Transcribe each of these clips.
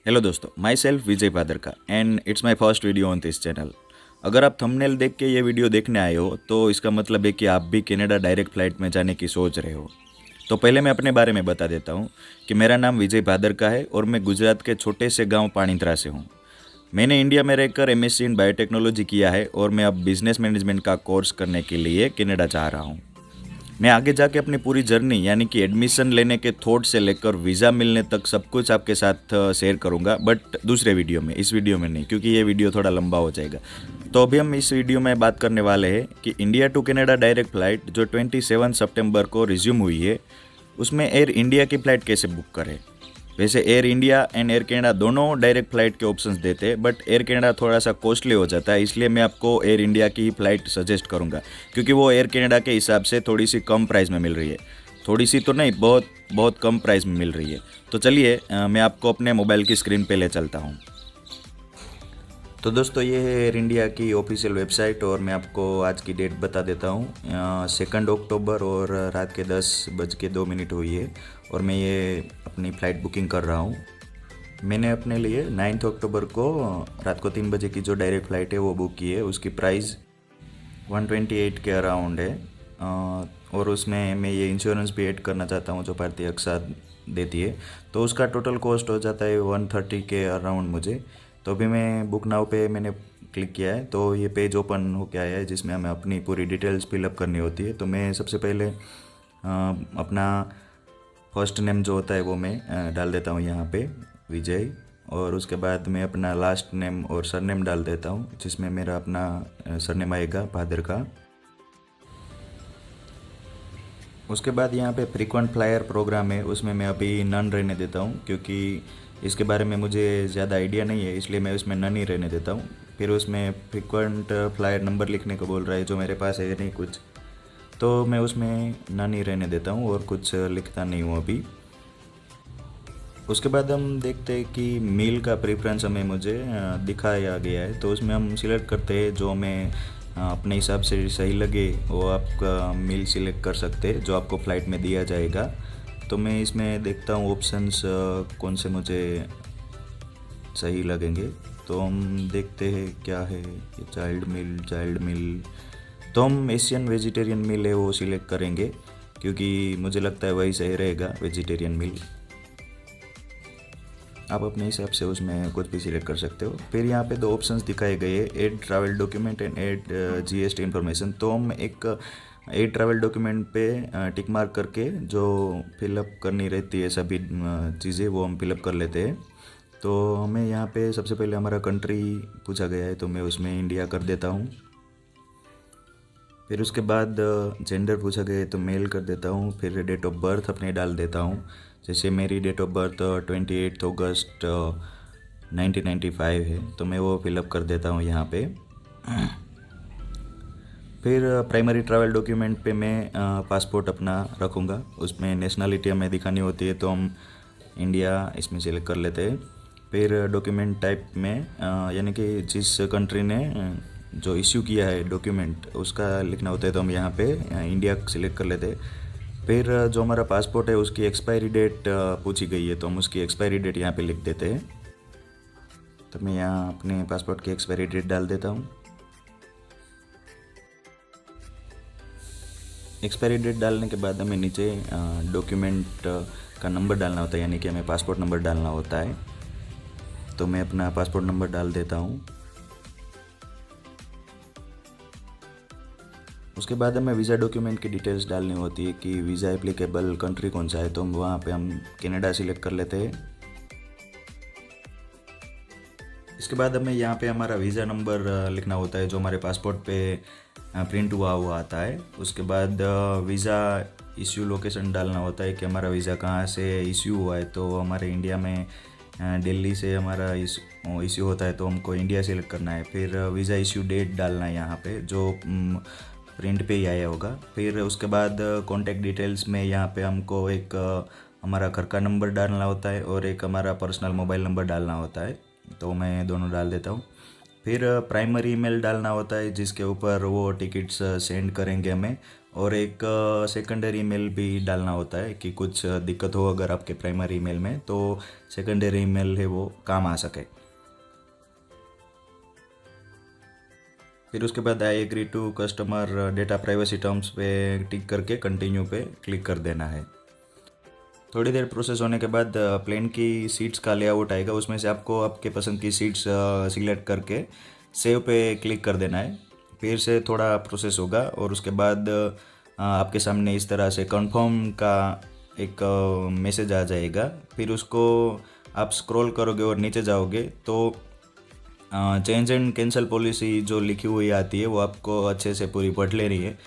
Hello दोस्तों, myself Vijay Bhadarka and it's my first video on this channel. अगर आप thumbnail देख के ये वीडियो देखने आए हो तो इसका मतलब है कि आप भी कनाडा डायरेक्ट फ़्लाइट में जाने की सोच रहे हो। तो पहले मैं अपने बारे में बता देता हूँ कि मेरा नाम विजय भादरका है और मैं गुजरात के छोटे से गांव पाणिंद्रा से हूँ। मैंने इंडिया में रहकर एमएससी इन बायोटेक्नोलॉजी किया है और मैं अब बिजनेस मैनेजमेंट का कोर्स करने के लिए कनाडा जा रहा हूँ। मैं आगे जाके अपनी पूरी जर्नी यानी कि एडमिशन लेने के थॉट से लेकर वीज़ा मिलने तक सब कुछ आपके साथ शेयर करूंगा, बट दूसरे वीडियो में, इस वीडियो में नहीं, क्योंकि ये वीडियो थोड़ा लंबा हो जाएगा। तो अभी हम इस वीडियो में बात करने वाले हैं कि India to Canada direct flight जो 27 सितंबर को रिज्यूम हुई है, उसमें एयर इंडिया की फ़्लाइट कैसे बुक करें। वैसे Air India and Air Canada दोनों डायरेक्ट फ़्लाइट के ऑप्शंस देते हैं, बट एयर कनाडा थोड़ा सा कॉस्टली हो जाता है, इसलिए मैं आपको एयर इंडिया की फ़्लाइट सजेस्ट करूंगा, क्योंकि वो एयर कनाडा के हिसाब से थोड़ी सी कम प्राइस में मिल रही है। थोड़ी सी तो नहीं, बहुत बहुत कम प्राइस में मिल रही है। तो चलिए मैं आपको अपने मोबाइल की स्क्रीन पे ले चलता हूँ। तो दोस्तों, ये है एयर इंडिया की ऑफिशियल वेबसाइट और मैं आपको आज की डेट बता देता हूँ। 2 अक्टूबर और रात के 10:02 हुई है और मैं ये अपनी फ़्लाइट बुकिंग कर रहा हूँ। मैंने अपने लिए 9 अक्टूबर को रात को 3 बजे की जो डायरेक्ट फ़्लाइट है वो बुक की है। उसकी प्राइस 128 के अराउंड है। और उसमें मैं ये इंश्योरेंस भी ऐड करना चाहता हूँ जो भारतीय अक्सा देती है, तो उसका टोटल कॉस्ट हो जाता है 130 के अराउंड मुझे। तो अभी मैं बुक नाउ पे मैंने क्लिक किया है, तो ये पेज ओपन हो के आया है जिसमें हमें अपनी पूरी डिटेल्स फिलअप करनी होती है। तो मैं सबसे पहले अपना फर्स्ट नेम जो होता है वो मैं डाल देता हूँ यहाँ पे, विजय। और उसके बाद मैं अपना लास्ट नेम और सरनेम डाल देता हूँ, जिसमें मेरा अपना सरनेम आएगा भादर का। उसके बाद यहाँ पे फ्रीक्वेंट फ्लायर प्रोग्राम है, उसमें मैं अभी नन रहने देता हूँ, क्योंकि इसके बारे में मुझे ज़्यादा आइडिया नहीं है, इसलिए मैं उसमें नन ही रहने देता हूँ। फिर उसमें फ्रीक्वेंट फ्लायर नंबर लिखने को बोल रहा है, जो मेरे पास है नहीं कुछ, तो मैं उसमें नन ही रहने देता हूँ और कुछ लिखता नहीं हूँ अभी। उसके बाद हम देखते हैं कि मील का प्रेफरेंस हमें मुझे दिखाया गया है, तो उसमें हम सिलेक्ट करते हैं जो हमें अपने हिसाब से सही लगे, वो आपका मील सिलेक्ट कर सकते हैं जो आपको फ़्लाइट में दिया जाएगा। तो मैं इसमें देखता हूँ ऑप्शंस कौन से मुझे सही लगेंगे। तो हम देखते हैं क्या है ये, चाइल्ड मील। तो हम एशियन वेजिटेरियन मील है वो सिलेक्ट करेंगे, क्योंकि मुझे लगता है वही सही रहेगा, वेजिटेरियन मील। आप अपने हिसाब से उसमें कुछ भी सिलेक्ट कर सकते हो। फिर यहाँ पे 2 ऑप्शंस दिखाए गए, add travel document and add GST information. तो हम एक ऐड ट्रैवल डॉक्यूमेंट पे टिक मार्क करके जो फिलअप करनी रहती है सभी चीज़ें वो हम फिलअप कर लेते हैं। तो हमें यहाँ पे सबसे पहले हमारा कंट्री पूछा गया है, तो मैं उसमें इंडिया कर देता हूँ। फिर उसके बाद जेंडर पूछा गया है तो मेल कर देता हूँ। फिर डेट ऑफ बर्थ अपने डाल देता हूँ, जैसे मेरी डेट ऑफ बर्थ 28 अगस्त 1995 है, तो मैं वो फिलअप कर देता हूँ यहाँ पे। फिर प्राइमरी ट्रैवल डॉक्यूमेंट पे मैं पासपोर्ट अपना रखूँगा, उसमें नेशनलिटी हमें दिखानी होती है, तो हम इंडिया इसमें सेलेक्ट कर लेते हैं। फिर डॉक्यूमेंट टाइप में यानी कि जिस कंट्री ने जो इश्यू किया है डॉक्यूमेंट उसका लिखना होता है, तो हम यहाँ पे इंडिया सिलेक्ट कर लेते हैं। फिर जो हमारा पासपोर्ट है उसकी एक्सपायरी डेट पूछी गई है, तो हम उसकी एक्सपायरी डेट यहाँ पे लिख देते हैं। तो मैं यहाँ अपने पासपोर्ट की एक्सपायरी डेट डाल देता हूँ। एक्सपायरी डेट डालने के बाद हमें नीचे डॉक्यूमेंट का नंबर डालना होता है, यानी कि हमें पासपोर्ट नंबर डालना होता है। तो मैं अपना पासपोर्ट नंबर डाल देता हूँ। उसके बाद हमें वीज़ा डॉक्यूमेंट की डिटेल्स डालनी होती है कि वीज़ा एप्लीकेबल कंट्री कौन सा है, तो वहाँ पे हम कनाडा सिलेक्ट कर लेते हैं। इसके बाद हमें यहाँ पे हमारा वीज़ा नंबर लिखना होता है जो हमारे पासपोर्ट पे प्रिंट हुआ हुआ आता है। उसके बाद वीज़ा इश्यू लोकेशन डालना होता है कि हमारा वीज़ा कहाँ से इश्यू हुआ है, तो हमारे इंडिया में दिल्ली से हमारा इश्यू होता है, तो हमको इंडिया सेलेक्ट करना है। फिर वीज़ा इश्यू डेट डालना है यहाँ पे, जो प्रिंट पे ही आया होगा। फिर उसके बाद कॉन्टैक्ट डिटेल्स में यहाँ पे हमको एक हमारा घर का नंबर डालना होता है और एक हमारा पर्सनल मोबाइल नंबर डालना होता है, तो मैं दोनों डाल देता हूँ। फिर प्राइमरी ईमेल डालना होता है जिसके ऊपर वो टिकट्स सेंड करेंगे हमें, और एक सेकेंडरी ईमेल भी डालना होता है कि कुछ दिक्कत हो अगर आपके प्राइमरी ईमेल में, तो सेकेंडरी ईमेल है वो काम आ सके। फिर उसके बाद I agree to customer data privacy terms पे टिक करके कंटिन्यू पे क्लिक कर देना है। थोड़ी देर प्रोसेस होने के बाद प्लेन की सीट्स का लेआउट आएगा, उसमें से आपको आपके पसंद की सीट्स सिलेक्ट करके सेव पे क्लिक कर देना है। फिर से थोड़ा प्रोसेस होगा और उसके बाद आपके सामने इस तरह से कंफर्म का एक मैसेज आ जाएगा। फिर उसको आप स्क्रॉल करोगे और नीचे जाओगे तो चेंज एंड कैंसिल पॉलिसी जो लिखी हुई आती है वो आपको अच्छे से पूरी पढ़ लेनी है।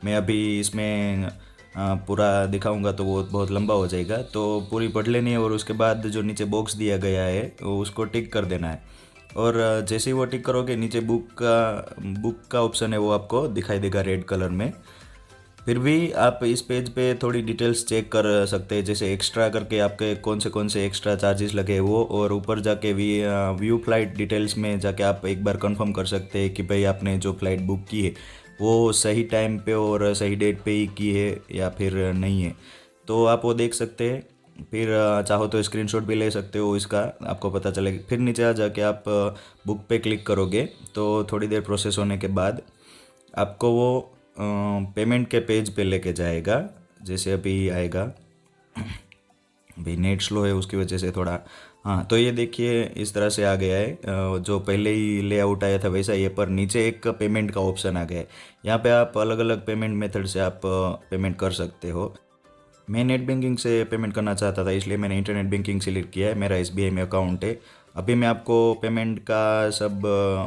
मैं अभी इसमें पूरा दिखाऊंगा तो वो बहुत लंबा हो जाएगा, तो पूरी पढ़ लेनी है और उसके बाद जो नीचे बॉक्स दिया गया है वो उसको टिक कर देना है। और जैसे ही वो टिक करोगे नीचे बुक का ऑप्शन है वो आपको दिखाई देगा रेड कलर में। फिर भी आप इस पेज पे थोड़ी डिटेल्स चेक कर सकते हैं, जैसे एक्स्ट्रा करके आपके कौन से एक्स्ट्रा चार्जेस लगे वो, और ऊपर जाके व्यू फ्लाइट डिटेल्स में जाके आप एक बार कंफर्म कर सकते हैं कि भाई आपने जो फ़्लाइट बुक की है वो सही टाइम पे और सही डेट पे ही की है या फिर नहीं है, तो आप वो देख सकते हैं। फिर चाहो तो स्क्रीनशॉट भी ले सकते हो, इसका आपको पता चलेगा। फिर नीचे आ जाके आप बुक पे क्लिक करोगे तो थोड़ी देर प्रोसेस होने के बाद आपको वो पेमेंट के पेज पे लेके जाएगा। जैसे अभी आएगा, भाई नेट स्लो है उसकी वजह से थोड़ा, हाँ तो ये देखिए इस तरह से आ गया है। जो पहले ही लेआउट आया था वैसा ये, पर नीचे एक पेमेंट का ऑप्शन आ गया है। यहाँ पे आप अलग अलग पेमेंट मेथड से आप पेमेंट कर सकते हो। मैं नेट बैंकिंग से पेमेंट करना चाहता था इसलिए मैंने इंटरनेट बैंकिंग सिलेक्ट किया है, मेरा SBI में अकाउंट है। अभी मैं आपको पेमेंट का सब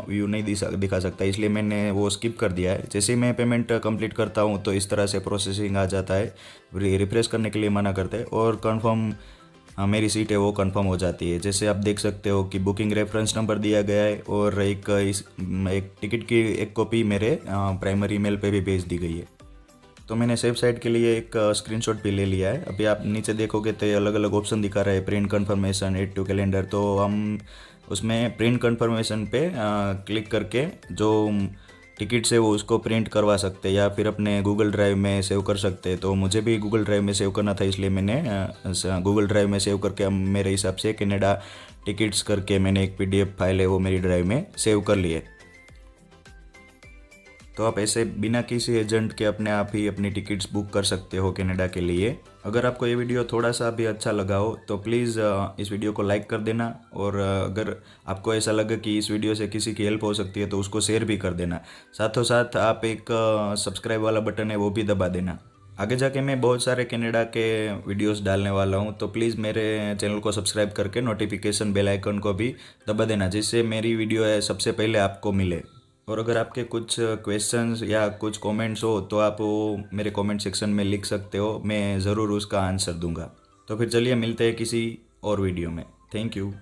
व्यू नहीं दिखा सकता इसलिए मैंने वो स्किप कर दिया है। जैसे ही मैं पेमेंट कंप्लीट करता हूँ तो इस तरह से प्रोसेसिंग आ जाता है, रिफ्रेश करने के लिए मना करते हैं और कंफर्म मेरी सीट है वो कंफर्म हो जाती है। जैसे आप देख सकते हो कि बुकिंग रेफरेंस नंबर दिया गया है और एक टिकट की एक कॉपी मेरे प्राइमरी ईमेल पे भी भेज दी गई है। तो मैंने सेफ साइड के लिए एक स्क्रीनशॉट भी ले लिया है। अभी आप नीचे देखोगे तो अलग अलग ऑप्शन दिखा रहा है, print confirmation, add to calendar, तो हम उसमें प्रिंट कन्फर्मेशन पे क्लिक करके जो टिकट है वो उसको प्रिंट करवा सकते हैं या फिर अपने गूगल ड्राइव में सेव कर सकते हैं। तो मुझे भी गूगल ड्राइव में सेव करना था इसलिए मैंने गूगल ड्राइव में सेव करके मेरे हिसाब से कनाडा टिकट्स करके मैंने एक PDF फाइल है वो मेरी ड्राइव में सेव कर लिए। तो आप ऐसे बिना किसी एजेंट के अपने आप ही अपनी टिकट्स बुक कर सकते हो कनाडा के लिए। अगर आपको ये वीडियो थोड़ा सा भी अच्छा लगा हो तो प्लीज़ इस वीडियो को लाइक कर देना, और अगर आपको ऐसा लगे कि इस वीडियो से किसी की हेल्प हो सकती है तो उसको शेयर भी कर देना। साथों साथ आप एक सब्सक्राइब वाला बटन है वो भी दबा देना। आगे जाके मैं बहुत सारे कनाडा के वीडियोस डालने वाला हूँ, तो प्लीज़ मेरे चैनल को सब्सक्राइब करके नोटिफिकेशन बेल आइकन को भी दबा देना, जिससे मेरी वीडियो है सबसे पहले आपको मिले। और अगर आपके कुछ क्वेश्चंस या कुछ कमेंट्स हो तो आप वो मेरे कमेंट सेक्शन में लिख सकते हो, मैं ज़रूर उसका आंसर दूंगा। तो फिर चलिए मिलते हैं किसी और वीडियो में। Thank you.